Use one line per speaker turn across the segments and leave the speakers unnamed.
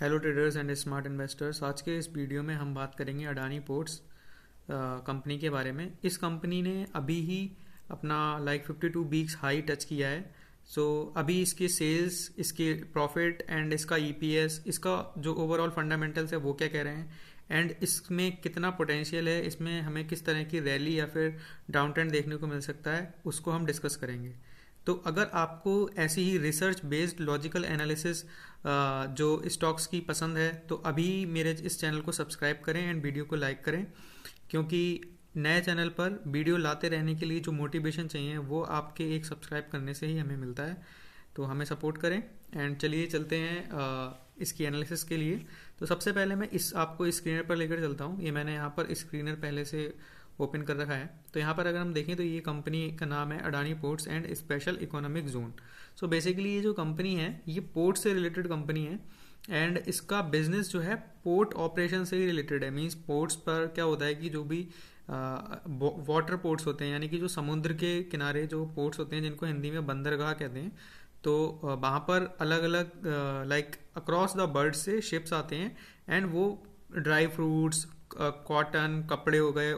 Hello traders and smart investors. आज के इस वीडियो में हम बात करेंगे अडानी पोर्ट्स कंपनी के बारे में। इस कंपनी ने अभी ही अपना 52 वीक्स हाई टच किया है। अभी इसके सेल्स, इसके प्रॉफिट एंड इसका ईपीएस, इसका जो ओवरऑल फंडामेंटल्स है वो क्या कह रहे हैं एंड इसमें कितना पोटेंशियल है, इसमें हमें किस तरह की रैली या फिर डाउन ट्रेंड देखने को मिल सकता है, उसको हम डिस्कस करेंगे। तो अगर आपको ऐसी ही रिसर्च बेस्ड लॉजिकल एनालिसिस जो स्टॉक्स की पसंद है तो अभी मेरे इस चैनल को सब्सक्राइब करें एंड वीडियो को लाइक करें, क्योंकि नए चैनल पर वीडियो लाते रहने के लिए जो मोटिवेशन चाहिए वो आपके एक सब्सक्राइब करने से ही हमें मिलता है। तो हमें सपोर्ट करें एंड चलिए चलते हैं इसकी एनालिसिस के लिए। तो सबसे पहले मैं आपको स्क्रीनर पर लेकर चलता हूँ। ये मैंने यहाँ पर स्क्रीनर पहले से ओपन कर रखा है। तो यहाँ पर अगर हम देखें तो ये कंपनी का नाम है Adani ports and special economic zone. So basically ये जो कंपनी है ये पोर्ट से रिलेटेड कंपनी है एंड इसका बिजनेस जो है पोर्ट ऑपरेशन से ही रिलेटेड है। मींस पोर्ट्स पर क्या होता है कि जो भी वाटर पोर्ट्स होते हैं, यानी कि जो समुद्र के किनारे जो पोर्ट्स होते हैं जिनको हिंदी में बंदरगाह कहते हैं, तो वहाँ पर अलग अलग लाइक अक्रॉस द बर्ड से शिप्स आते हैं एंड वो ड्राई फ्रूट्स, कॉटन, कपड़े हो गए,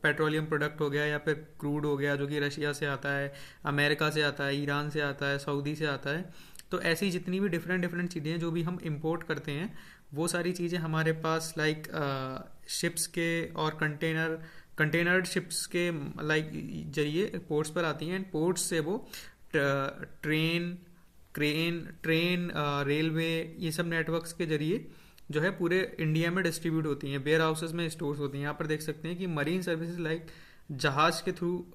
पेट्रोलियम प्रोडक्ट हो गया या फिर क्रूड हो गया जो कि रशिया से आता है, अमेरिका से आता है, ईरान से आता है, सऊदी से आता है। तो ऐसी जितनी भी डिफरेंट डिफरेंट चीज़ें जो भी हम इंपोर्ट करते हैं वो सारी चीज़ें हमारे पास लाइक शिप्स के और कंटेनर्ड शिप्स के लाइक जरिए पोर्ट्स पर आती हैं एंड पोर्ट्स से वो ट्रेन, रेलवे, ये सब नेटवर्क्स के जरिए जो है पूरे इंडिया में डिस्ट्रीब्यूट होती हैं, वेयर हाउसेज में स्टोर्स होती हैं। यहाँ पर देख सकते हैं कि मरीन सर्विसेज लाइक जहाज के थ्रू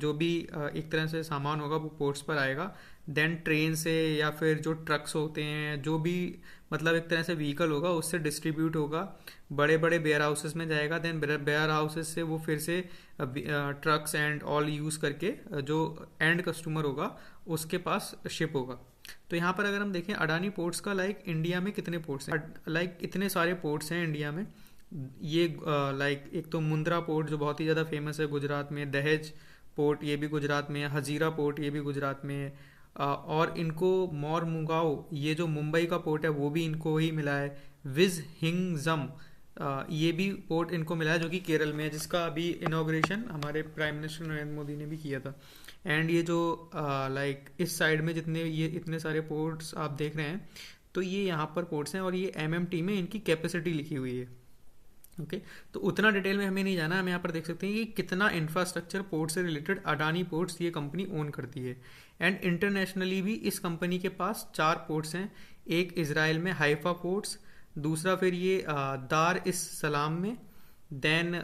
जो भी एक तरह से सामान होगा वो पोर्ट्स पर आएगा, देन ट्रेन से या फिर जो ट्रक्स होते हैं, जो भी मतलब एक तरह से व्हीकल होगा उससे डिस्ट्रीब्यूट होगा, बड़े बड़े वेयर हाउसेज में जाएगा, देन वेयर हाउसेज से वो फिर से ट्रक्स एंड ऑल यूज़ करके जो एंड कस्टमर होगा उसके पास शिप होगा। तो यहाँ पर अगर हम देखें अडानी पोर्ट्स का लाइक इंडिया में कितने पोर्ट्स हैं, लाइक इतने सारे पोर्ट्स हैं इंडिया में। ये लाइक एक तो मुंद्रा पोर्ट जो बहुत ही ज़्यादा फेमस है गुजरात में, दहेज पोर्ट ये भी गुजरात में है, हजीरा पोर्ट ये भी गुजरात में है, और इनको मोरमुगाओ ये जो मुंबई का पोर्ट है वो भी इनको ही मिला है। विज हिंगजम ये भी पोर्ट इनको मिला है जो कि केरल में है, जिसका अभी इनॉग्रेशन हमारे प्राइम मिनिस्टर नरेंद्र मोदी ने भी किया था। एंड ये जो लाइक इस साइड में जितने ये इतने सारे पोर्ट्स आप देख रहे हैं तो ये यहाँ पर पोर्ट्स हैं और ये एमएमटी में इनकी कैपेसिटी लिखी हुई है। ओके तो उतना डिटेल में हमें नहीं जाना, हम यहाँ पर देख सकते हैं कि कितना इंफ्रास्ट्रक्चर पोर्ट से रिलेटेड अडानी पोर्ट्स ये कंपनी ओन करती है। एंड इंटरनेशनली भी इस कंपनी के पास 4 पोर्ट्स हैं। एक इजराइल में हाइफा पोर्ट्स, दूसरा फिर ये दार इस सलाम में, देन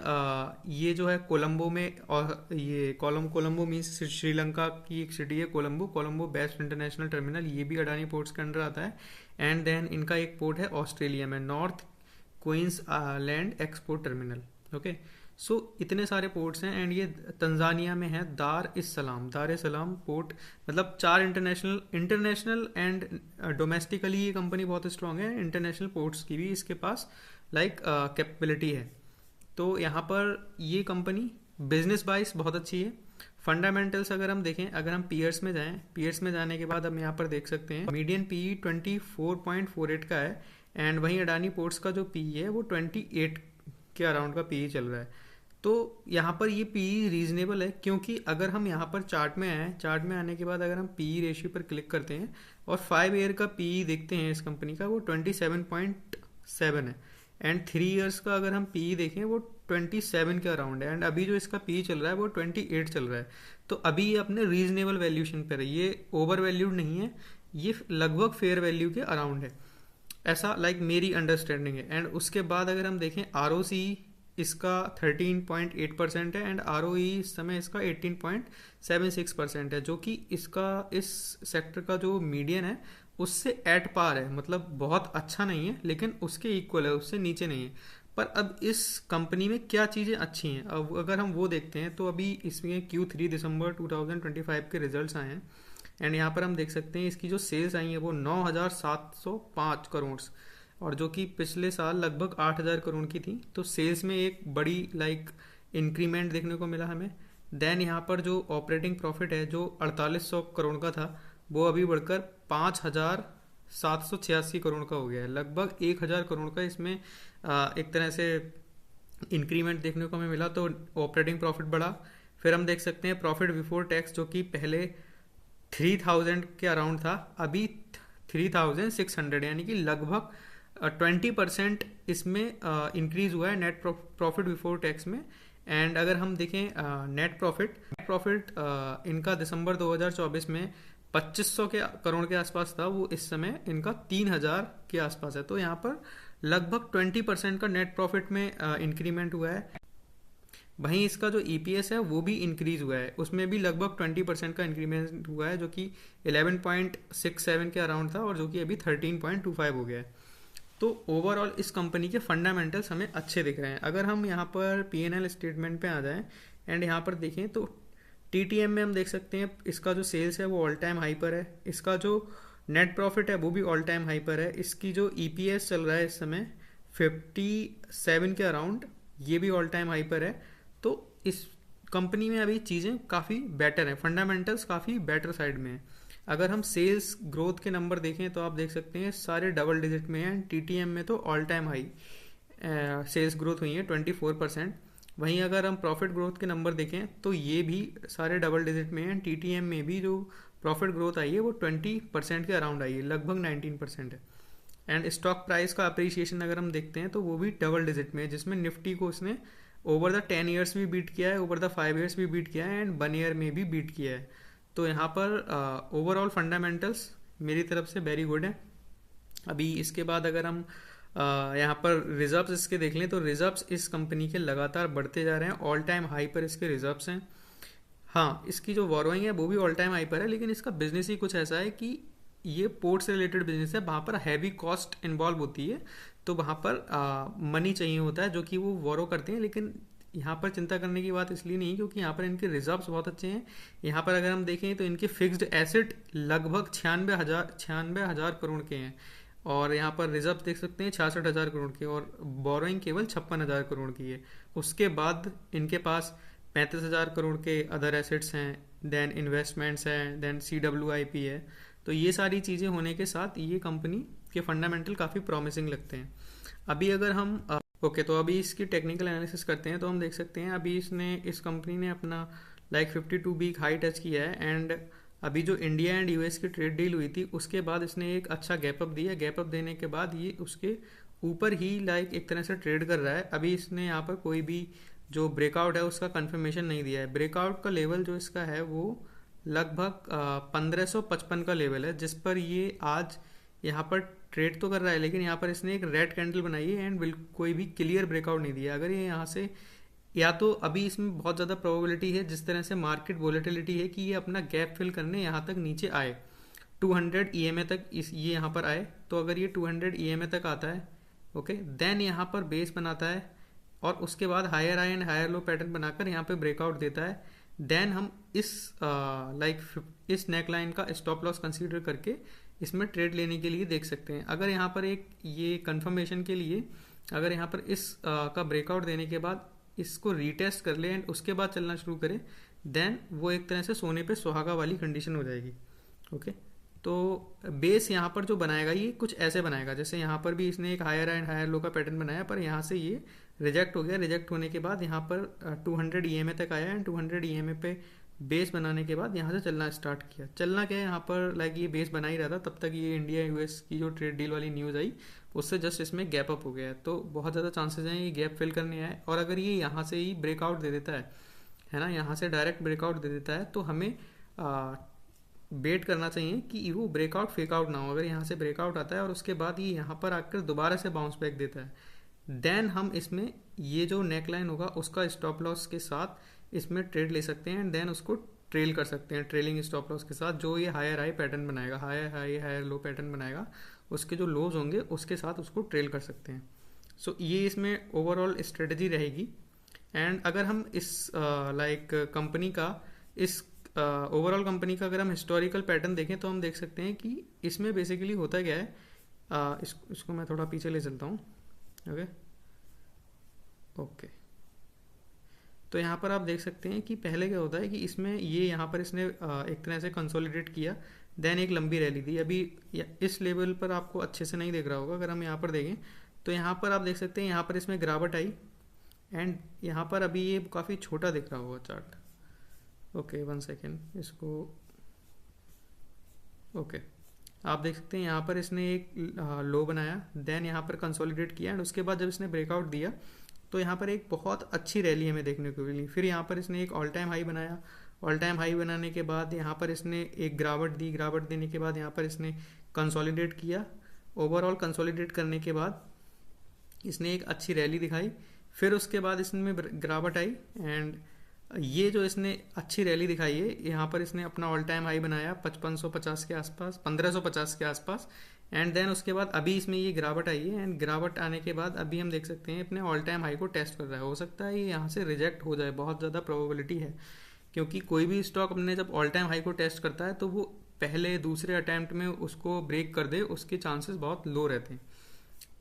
ये जो है कोलंबो में, और ये कोलंबो मीन्स श्रीलंका की एक सिटी है कोलंबो बेस्ट इंटरनेशनल टर्मिनल, ये भी अडानी पोर्ट्स के अंडर आता है। एंड देन इनका एक पोर्ट है ऑस्ट्रेलिया में, north Queensland export terminal. Okay so इतने सारे पोर्ट्स हैं एंड ये तंजानिया में है दार इस सलाम पोर्ट। मतलब 4 इंटरनेशनल एंड डोमेस्टिकली ये कंपनी बहुत स्ट्रांग है, इंटरनेशनल पोर्ट्स की भी इसके पास लाइक कैपेबिलिटी है। तो यहाँ पर ये कंपनी बिजनेस वाइज बहुत अच्छी है। फंडामेंटल्स अगर हम देखें, अगर हम पीयर्स में जाएं, पीयर्स में जाने के बाद हम यहाँ पर देख सकते हैं मीडियन पी 24.48 का है एंड वहीं अडानी पोर्ट्स का जो पी है वो 28 के अराउंड का पी चल रहा है। तो यहाँ पर ये पी रीजनेबल है, क्योंकि अगर हम यहाँ पर चार्ट में आए, चार्ट में आने के बाद अगर हम पी रेशियो पर क्लिक करते हैं और 5 ईयर का पी देखते हैं इस कंपनी का, वो 27.7 है एंड 3 ईयर्स का अगर हम पी देखें वो 27 के अराउंड है एंड अभी जो इसका पी चल रहा है वो 28 चल रहा है। तो अभी ये अपने रीजनेबल वैल्यूशन पर है, ये ओवर वैल्यूड नहीं है, ये लगभग फेयर वैल्यू के अराउंड है, ऐसा लाइक मेरी अंडरस्टैंडिंग है। एंड उसके बाद अगर हम देखें आरओसी इसका 13.8% है एंड आरओई इस समय इसका 18.76% है, जो कि इसका इस सेक्टर का जो मीडियन है उससे एट पार है, मतलब बहुत अच्छा नहीं है लेकिन उसके इक्वल है, उससे नीचे नहीं है। पर अब इस कंपनी में क्या चीज़ें अच्छी हैं, अब अगर हम वो देखते हैं तो अभी इसमें Q3 दिसंबर 2025 के रिजल्ट्स आए हैं एंड यहाँ पर हम देख सकते हैं इसकी जो सेल्स आई है वो 9,705 करोड़, और जो कि पिछले साल लगभग 8,000 करोड़ की थी। तो सेल्स में एक बड़ी लाइक इंक्रीमेंट देखने को मिला हमें। देन यहाँ पर जो ऑपरेटिंग प्रॉफिट है जो 4,800 करोड़ का था वो अभी बढ़कर 786 करोड़ का हो गया है, लगभग 1000 करोड़ का इसमें एक तरह से इंक्रीमेंट देखने को हमें मिला। तो ऑपरेटिंग प्रॉफिट बढ़ा। फिर हम देख सकते हैं प्रॉफिट बिफोर टैक्स, जो कि पहले 3000 के अराउंड था, अभी 3600, यानी कि लगभग 20% इसमें इंक्रीज हुआ है नेट प्रॉफिट बिफोर टैक्स में। एंड अगर हम देखें नेट प्रॉफिट इनका दिसंबर 2024 में 2500 के करोड़ के आसपास था, वो इस समय इनका 3000 के आसपास है। तो यहाँ पर लगभग 20% का नेट प्रॉफिट में इंक्रीमेंट हुआ है। वहीं इसका जो ईपीएस है वो भी इंक्रीज हुआ है, उसमें भी लगभग 20% का इंक्रीमेंट हुआ है, जो कि 11.67 के अराउंड था और जो कि अभी 13.25 हो गया है। तो ओवरऑल इस कंपनी के फंडामेंटल्स हमें अच्छे दिख रहे हैं। अगर हम यहाँ पर पीएनएल स्टेटमेंट पे आ जाएं एंड यहाँ पर देखें तो टीटीएम में हम देख सकते हैं इसका जो सेल्स है वो ऑल टाइम हाई पर है, इसका जो नेट प्रॉफिट है वो भी ऑल टाइम हाई पर है, इसकी जो ईपीएस चल रहा है इस समय 57 के अराउंड, ये भी ऑल टाइम हाई पर है। तो इस कंपनी में अभी चीज़ें काफ़ी बेटर हैं, फंडामेंटल्स काफ़ी बेटर साइड में है। अगर हम सेल्स ग्रोथ के नंबर देखें तो आप देख सकते हैं सारे डबल डिजिट में हैं। टीटीएम में तो all time high sales growth हुई है 24%। वहीं अगर हम प्रॉफिट ग्रोथ के नंबर देखें तो ये भी सारे डबल डिजिट में हैं। टीटीएम में भी जो प्रॉफिट ग्रोथ आई है वो 20% के अराउंड आई है, लगभग 19% है। एंड स्टॉक प्राइस का अप्रिसिएशन अगर हम देखते हैं तो वो भी डबल डिजिट में है, जिसमें निफ्टी को उसने ओवर द 10 ईयर्स भी बीट किया है, ओवर द 5 ईयर्स भी बीट किया है एंड 1 ईयर में भी बीट किया है। तो यहाँ पर ओवरऑल फंडामेंटल्स मेरी तरफ से वेरी गुड है। अभी इसके बाद अगर हम यहाँ पर रिजर्व्स इसके देख लें तो रिजर्व्स इस कंपनी के लगातार बढ़ते जा रहे हैं, ऑल टाइम हाई पर इसके रिजर्व्स हैं। हाँ, इसकी जो बोरोइंग है वो भी ऑल टाइम हाई पर है, लेकिन इसका बिजनेस ही कुछ ऐसा है कि ये पोर्ट से रिलेटेड बिजनेस है, वहाँ पर हैवी कॉस्ट इन्वॉल्व होती है, तो वहाँ पर मनी चाहिए होता है जो कि वो बोरो करते हैं। लेकिन यहाँ पर चिंता करने की बात इसलिए नहीं क्योंकि यहाँ पर इनके रिजर्व्स बहुत अच्छे हैं। यहाँ पर अगर हम देखें तो इनके फिक्स्ड एसेट लगभग 96,000 करोड़ के हैं और यहाँ पर रिजर्व देख सकते हैं 66,000 करोड़ के, और बोरोइंग केवल 56,000 करोड़ की है। उसके बाद इनके पास 35,000 करोड़ के अदर एसेट्स हैं, देन इन्वेस्टमेंट्स हैं, देन CWIP है। तो ये सारी चीज़ें होने के साथ ये कंपनी के फंडामेंटल काफ़ी प्रॉमिसिंग लगते हैं। अभी अगर हम तो अभी इसकी टेक्निकल एनालिसिस करते हैं तो हम देख सकते हैं अभी इस कंपनी ने अपना 52 वीक हाई टच किया है। एंड अभी जो इंडिया एंड यूएस की ट्रेड डील हुई थी उसके बाद इसने एक अच्छा गैप अप दिया। गैप अप देने के बाद ये उसके ऊपर ही एक तरह से ट्रेड कर रहा है। अभी इसने यहाँ पर कोई भी जो ब्रेकआउट है उसका कंफर्मेशन नहीं दिया है। ब्रेकआउट का लेवल जो इसका है वो लगभग 1555 का लेवल है, जिस पर ये आज यहाँ पर ट्रेड तो कर रहा है, लेकिन यहाँ पर इसने एक रेड कैंडल बनाई है एंड कोई भी क्लियर ब्रेकआउट नहीं दिया। अगर ये यहाँ से या तो अभी इसमें बहुत ज़्यादा प्रोबेबिलिटी है, जिस तरह से मार्केट वोलेटिलिटी है, कि ये अपना गैप फिल करने यहाँ तक नीचे आए, 200 EMA तक ये यहाँ पर आए। तो अगर ये 200 EMA तक आता है, ओके, देन यहाँ पर बेस बनाता है और उसके बाद higher high and higher low pattern बनाकर यहाँ पे ब्रेकआउट देता है, देन हम इस नेक लाइन का स्टॉप लॉस कंसीडर करके इसमें ट्रेड लेने के लिए देख सकते हैं। अगर यहाँ पर एक ये कंफर्मेशन के लिए अगर यहाँ पर इस का ब्रेकआउट देने के बाद इसको रीटेस्ट कर ले एंड उसके बाद चलना शुरू करे, देन वो एक तरह से सोने पे सुहागा वाली कंडीशन हो जाएगी। ओके, तो बेस यहाँ पर जो बनाएगा ये कुछ ऐसे बनाएगा, जैसे यहाँ पर भी इसने एक हायर एंड हायर लो का पैटर्न बनाया, पर यहाँ से ये रिजेक्ट हो गया। रिजेक्ट होने के बाद यहाँ पर 200 EMA तक आया एंड 200 EMA पे बेस बनाने के बाद यहाँ से चलना स्टार्ट किया। चलना क्या है, यहाँ पर ये बेस बना ही रहा था, तब तक ये इंडिया यूएस की जो ट्रेड डील वाली न्यूज़ आई उससे जस्ट इसमें गैप अप हो गया है। तो बहुत ज़्यादा चांसेस हैं ये गैप फिल करने आए, और अगर ये यहाँ से ही ब्रेकआउट दे देता है ना, यहाँ से डायरेक्ट ब्रेकआउट दे देता है, तो हमें वेट करना चाहिए कि वो ब्रेकआउट फेकआउट ना हो। अगर यहाँ से ब्रेकआउट आता है और उसके बाद ये यहाँ पर आकर दोबारा से बाउंस बैक देता है, देन हम इसमें ये जो नेक लाइन होगा उसका स्टॉप लॉस के साथ इसमें ट्रेड ले सकते हैं एंड देन उसको ट्रेल कर सकते हैं ट्रेलिंग स्टॉप लॉस के साथ। जो ये हायर हाई पैटर्न बनाएगा, higher high higher low pattern बनाएगा, उसके जो लोज होंगे उसके साथ उसको ट्रेल कर सकते हैं। सो ये इसमें ओवरऑल स्ट्रेटजी रहेगी। एंड अगर हम इस कंपनी का इस ओवरऑल कंपनी का अगर हम हिस्टोरिकल पैटर्न देखें तो हम देख सकते हैं कि इसमें बेसिकली होता क्या है। इसको मैं थोड़ा पीछे ले चलता हूँ। ओके, तो यहाँ पर आप देख सकते हैं कि पहले क्या होता है कि इसमें ये यहाँ पर इसने एक तरह से कंसोलिडेट किया, देन एक लंबी रैली दी। अभी इस लेवल पर आपको अच्छे से नहीं दिख रहा होगा, अगर हम यहाँ पर देखें तो यहाँ पर आप देख सकते हैं यहाँ पर इसमें गिरावट आई, एंड यहाँ पर अभी ये काफ़ी छोटा दिख रहा होगा चार्ट। ओके, 1 सेकेंड, इसको ओके आप देख सकते हैं यहाँ पर इसने एक लो बनाया, देन यहाँ पर कंसोलिडेट किया, एंड उसके बाद जब इसने ब्रेकआउट दिया तो यहाँ पर एक बहुत अच्छी रैली हमें देखने को मिली। फिर यहाँ पर इसने एक ऑल टाइम हाई बनाया, ऑल टाइम हाई बनाने के बाद यहाँ पर इसने एक गिरावट दी, गिरावट देने के बाद यहाँ पर इसने कंसोलिडेट किया, ओवरऑल कंसोलिडेट करने के बाद इसने एक अच्छी रैली दिखाई। फिर उसके बाद इसमें गिरावट आई, एंड ये जो इसने अच्छी रैली दिखाई है, यहाँ पर इसने अपना ऑल टाइम हाई बनाया 5550 के आसपास, 1550 के आसपास, एंड देन उसके बाद अभी इसमें ये गिरावट आई है, एंड गिरावट आने के बाद अभी हम देख सकते हैं अपने ऑल टाइम हाई को टेस्ट कर रहा है। हो सकता है ये यहाँ से रिजेक्ट हो जाए, बहुत ज़्यादा प्रोबेबिलिटी है, क्योंकि कोई भी स्टॉक अपने जब ऑल टाइम हाई को टेस्ट करता है तो वो पहले दूसरे अटैम्प्ट में उसको ब्रेक कर दे, उसके चांसेस बहुत लो रहते हैं।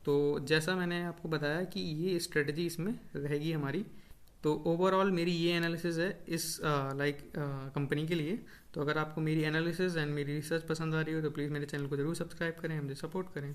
तो जैसा मैंने आपको बताया कि ये स्ट्रेटजी इसमें रहेगी हमारी। तो ओवरऑल मेरी ये एनालिसिस है इस कंपनी के लिए। तो अगर आपको मेरी एनालिसिस एंड मेरी रिसर्च पसंद आ रही हो तो प्लीज़ मेरे चैनल को जरूर सब्सक्राइब करें, मुझे सपोर्ट करें।